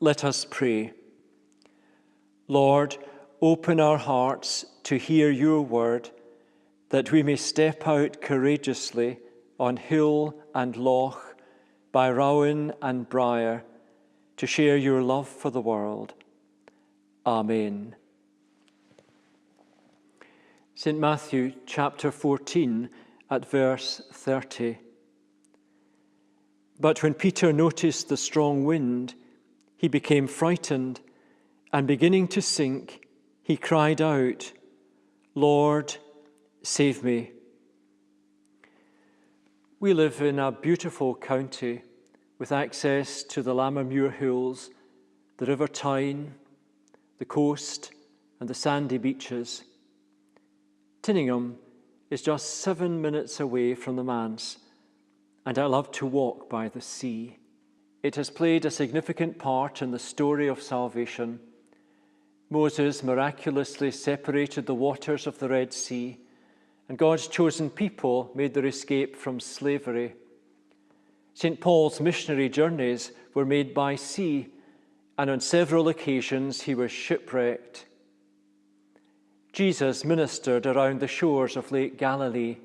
Let us pray. Lord, open our hearts to hear your word, that we may step out courageously on hill and loch, by rowan and briar, to share your love for the world. Amen. St. Matthew chapter 14 at verse 30. But when Peter noticed the strong wind, he became frightened, and beginning to sink, he cried out, "Lord, save me." We live in a beautiful county with access to the Lammermuir Hills, the River Tyne, the coast, and the sandy beaches. Tinningham is just 7 minutes away from the manse, and I love to walk by the sea. It has played a significant part in the story of salvation. Moses miraculously separated the waters of the Red Sea, and God's chosen people made their escape from slavery. St. Paul's missionary journeys were made by sea, and on several occasions he was shipwrecked. Jesus ministered around the shores of Lake Galilee.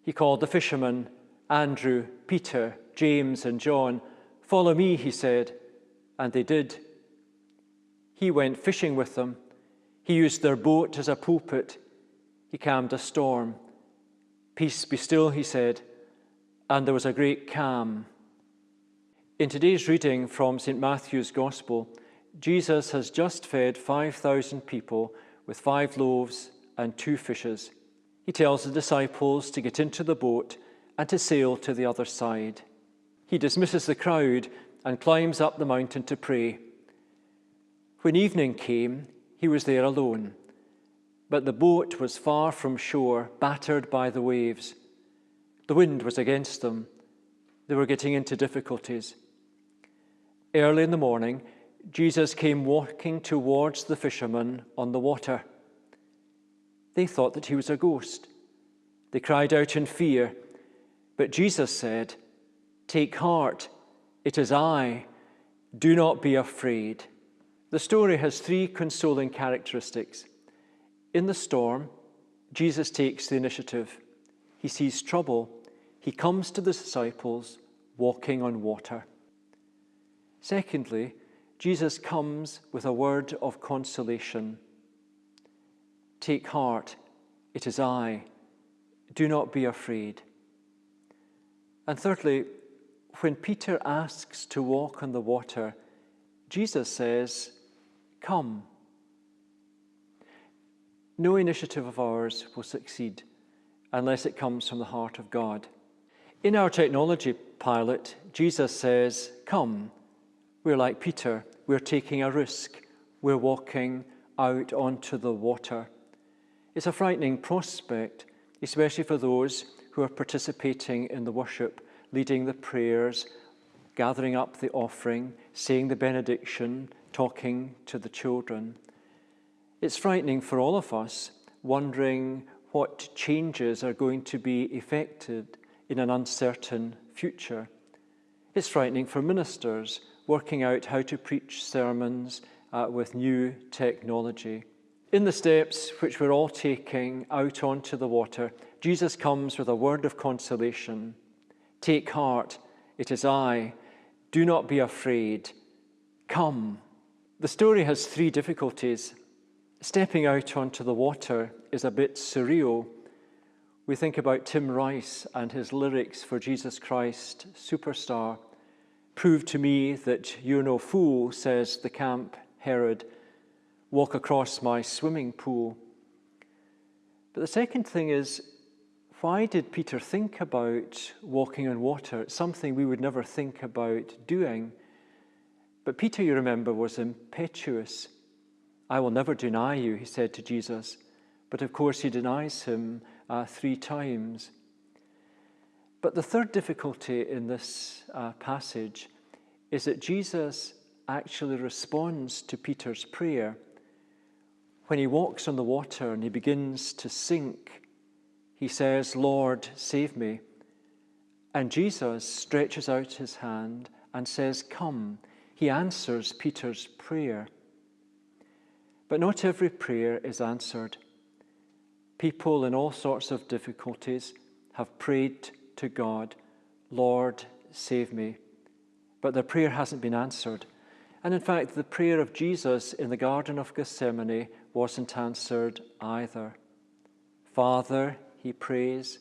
He called the fishermen, Andrew, Peter, James, and John. "Follow me," he said, and they did. He went fishing with them. He used their boat as a pulpit. He calmed a storm. "Peace, be still," he said, and there was a great calm. In today's reading from St. Matthew's Gospel, Jesus has just fed 5,000 people with 5 loaves and 2 fishes. He tells the disciples to get into the boat and to sail to the other side. He dismisses the crowd and climbs up the mountain to pray. When evening came, he was there alone, but the boat was far from shore, battered by the waves. The wind was against them. They were getting into difficulties. Early in the morning, Jesus came walking towards the fishermen on the water. They thought that he was a ghost. They cried out in fear, but Jesus said, "Take heart, it is I. Do not be afraid." The story has 3 consoling characteristics. In the storm, Jesus takes the initiative. He sees trouble. He comes to the disciples walking on water. Secondly, Jesus comes with a word of consolation. "Take heart, it is I. Do not be afraid." And thirdly, when Peter asks to walk on the water, Jesus says, "Come." No initiative of ours will succeed unless it comes from the heart of God. In our technology pilot, Jesus says, "Come." We're like Peter. We're taking a risk. We're walking out onto the water. It's a frightening prospect, especially for those who are participating in the worship, leading the prayers, gathering up the offering, saying the benediction, talking to the children. It's frightening for all of us, wondering what changes are going to be effected in an uncertain future. It's frightening for ministers, working out how to preach sermons with new technology. In the steps which we're all taking out onto the water, Jesus comes with a word of consolation. "Take heart, it is I. Do not be afraid. Come." The story has 3 difficulties. Stepping out onto the water is a bit surreal. We think about Tim Rice and his lyrics for Jesus Christ Superstar. "Prove to me that you're no fool," says the camp Herod. "Walk across my swimming pool." But the second thing is, why did Peter think about walking on water? It's something we would never think about doing. But Peter, you remember, was impetuous. "I will never deny you," he said to Jesus. But of course he denies him 3 times. But the third difficulty in this passage is that Jesus actually responds to Peter's prayer. When he walks on the water and he begins to sink, he says, "Lord, save me." And Jesus stretches out his hand and says, "Come." He answers Peter's prayer. But not every prayer is answered. People in all sorts of difficulties have prayed to God, Lord, save me. But their prayer hasn't been answered. And in fact, the prayer of Jesus in the Garden of Gethsemane wasn't answered either. Father, he prays,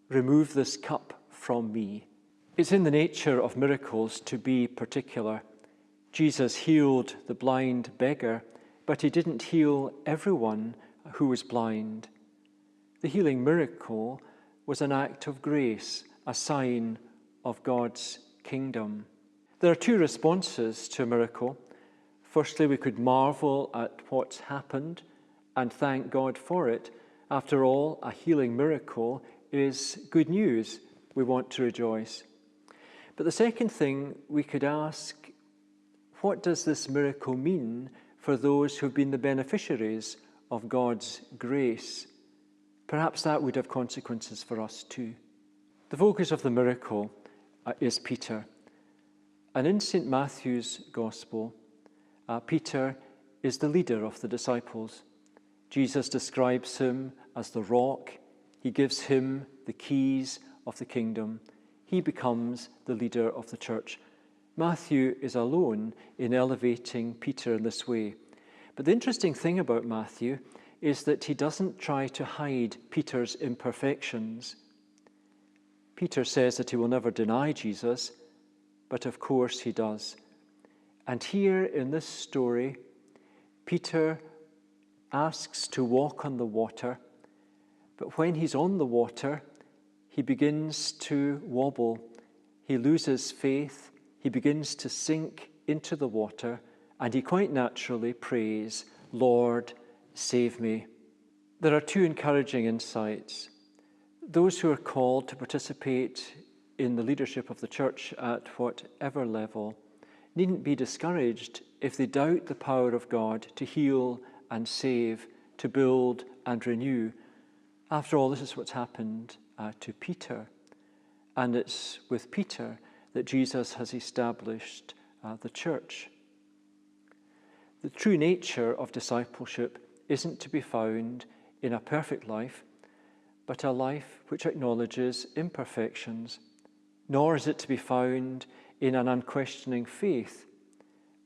remove this cup from me. It's in the nature of miracles to be particular. Jesus healed the blind beggar, but he didn't heal everyone who was blind. The healing miracle was an act of grace, a sign of God's kingdom. There are two responses to a miracle. Firstly, we could marvel at what's happened and thank God for it. After all, a healing miracle is good news. We want to rejoice. But the second thing we could ask, what does this miracle mean for those who've been the beneficiaries of God's grace? Perhaps that would have consequences for us too. The focus of the miracle is Peter. And in St. Matthew's Gospel, Peter is the leader of the disciples. Jesus describes him as the rock. He gives him the keys of the kingdom. He becomes the leader of the church. Matthew is alone in elevating Peter in this way. But the interesting thing about Matthew is that he doesn't try to hide Peter's imperfections. Peter says that he will never deny Jesus, but of course he does. And here in this story, Peter asks to walk on the water, but when he's on the water, he begins to wobble. He loses faith, he begins to sink into the water, and he quite naturally prays, Lord, save me. There are two encouraging insights. Those who are called to participate in the leadership of the church at whatever level needn't be discouraged if they doubt the power of God to heal and save, to build and renew. After all, this is what's happened to Peter. And it's with Peter that Jesus has established the church. The true nature of discipleship isn't to be found in a perfect life, but a life which acknowledges imperfections. Nor is it to be found in an unquestioning faith,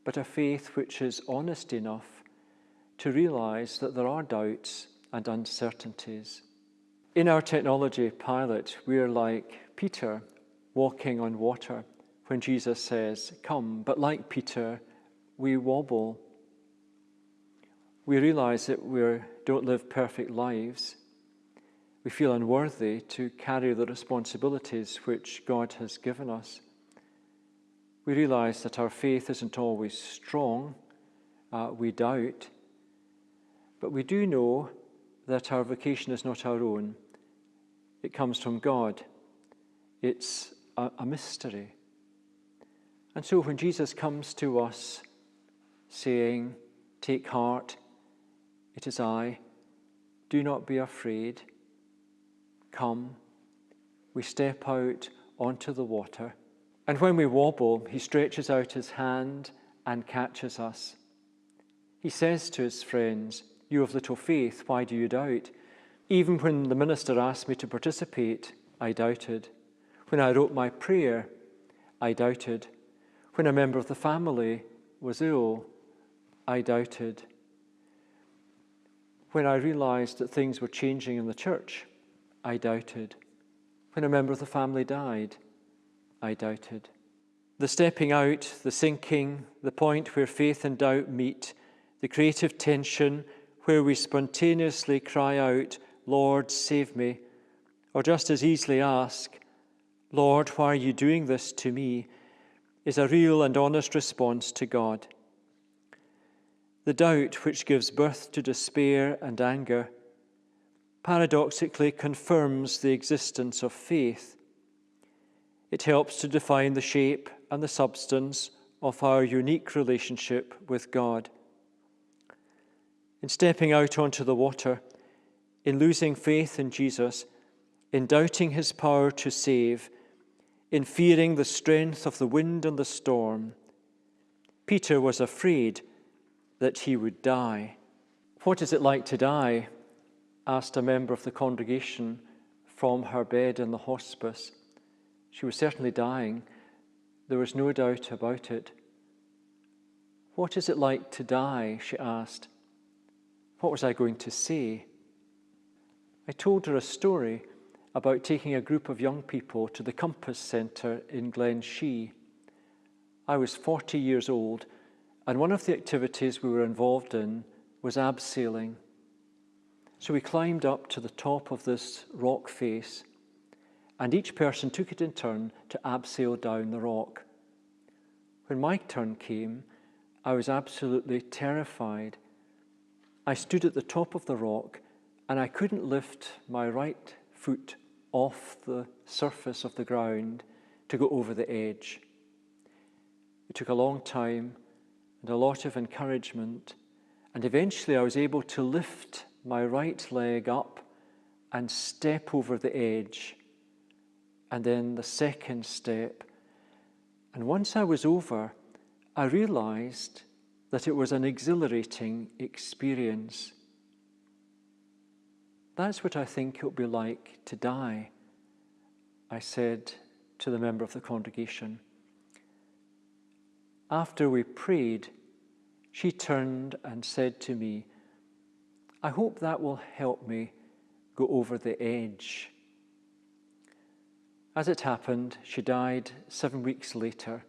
but a faith which is honest enough to realize that there are doubts and uncertainties. In our technology pilot, we're like Peter walking on water when Jesus says, come, but like Peter, we wobble. We realize that we don't live perfect lives. We feel unworthy to carry the responsibilities which God has given us. We realize that our faith isn't always strong. We doubt. But we do know that our vocation is not our own. It comes from God. It's a mystery. And so when Jesus comes to us saying, take heart, it is I, do not be afraid, come, we step out onto the water. And when we wobble, he stretches out his hand and catches us. He says to his friends, you have little faith, why do you doubt? Even when the minister asked me to participate, I doubted. When I wrote my prayer, I doubted. When a member of the family was ill, I doubted. When I realized that things were changing in the church, I doubted. When a member of the family died, I doubted. The stepping out, the sinking, the point where faith and doubt meet, the creative tension where we spontaneously cry out, Lord, save me, or just as easily ask, Lord, why are you doing this to me, is a real and honest response to God. The doubt which gives birth to despair and anger paradoxically confirms the existence of faith. It helps to define the shape and the substance of our unique relationship with God. In stepping out onto the water, in losing faith in Jesus, in doubting his power to save, in fearing the strength of the wind and the storm, Peter was afraid that he would die. "What is it like to die?" asked a member of the congregation from her bed in the hospice. She was certainly dying. There was no doubt about it. "What is it like to die?" she asked. What was I going to say? I told her a story about taking a group of young people to the Compass Centre in Glen Shee. I was 40 years old, and one of the activities we were involved in was abseiling. So we climbed up to the top of this rock face, and each person took it in turn to abseil down the rock. When my turn came, I was absolutely terrified. I stood at the top of the rock, and I couldn't lift my right foot off the surface of the ground to go over the edge. It took a long time and a lot of encouragement, and eventually I was able to lift my right leg up and step over the edge, and then the second step. And once I was over, I realized that it was an exhilarating experience. "That's what I think it will be like to die," I said to the member of the congregation. After we prayed, she turned and said to me, "I hope that will help me go over the edge." As it happened, she died 7 weeks later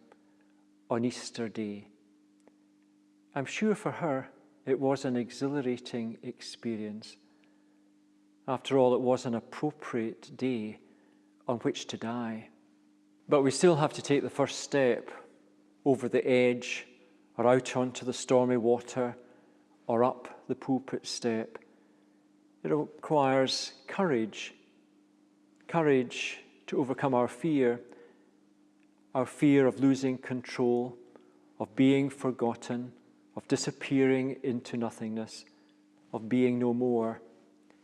on Easter Day. I'm sure for her it was an exhilarating experience. After all, it was an appropriate day on which to die. But we still have to take the first step over the edge or out onto the stormy water or up the pulpit step. It requires courage to overcome our fear of losing control, of being forgotten, of disappearing into nothingness, of being no more.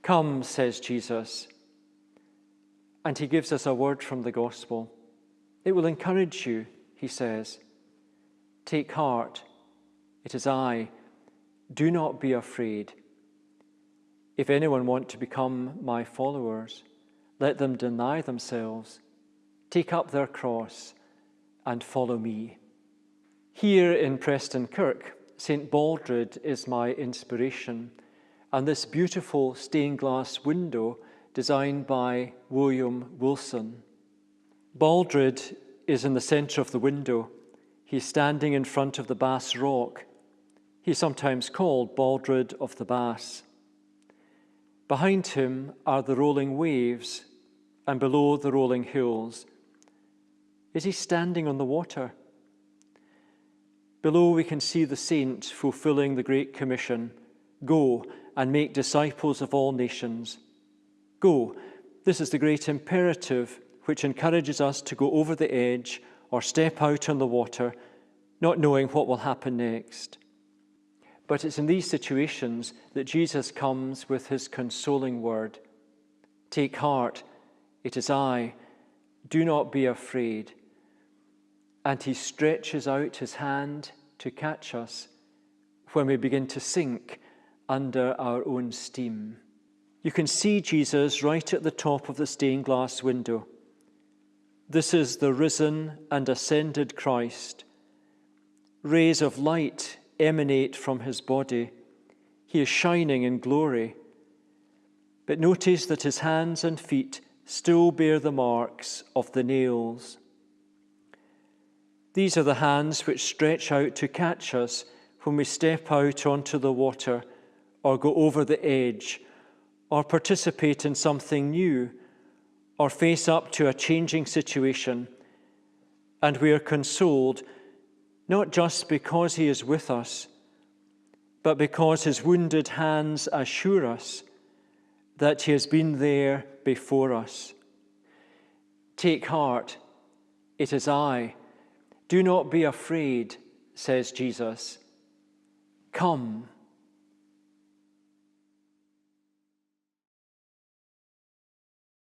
"Come," says Jesus, and he gives us a word from the gospel. "It will encourage you," he says. "Take heart, it is I. Do not be afraid. If anyone want to become my followers, let them deny themselves, take up their cross, and follow me." Here in Preston Kirk, St. Baldred is my inspiration, and this beautiful stained glass window designed by William Wilson. Baldred is in the centre of the window. He's standing in front of the Bass Rock. He's sometimes called Baldred of the Bass. Behind him are the rolling waves, and below the rolling hills. Is he standing on the water? Below we can see the saint fulfilling the Great Commission. Go and make disciples of all nations. Go. This is the great imperative which encourages us to go over the edge or step out on the water, not knowing what will happen next. But it's in these situations that Jesus comes with his consoling word. "Take heart, it is I. Do not be afraid." And he stretches out his hand to catch us when we begin to sink under our own steam. You can see Jesus right at the top of the stained glass window. This is the risen and ascended Christ. Rays of light emanate from his body. He is shining in glory. But notice that his hands and feet still bear the marks of the nails. These are the hands which stretch out to catch us when we step out onto the water or go over the edge or participate in something new or face up to a changing situation. And we are consoled not just because he is with us, but because his wounded hands assure us that he has been there before us. "Take heart, it is I. Do not be afraid," says Jesus. "Come."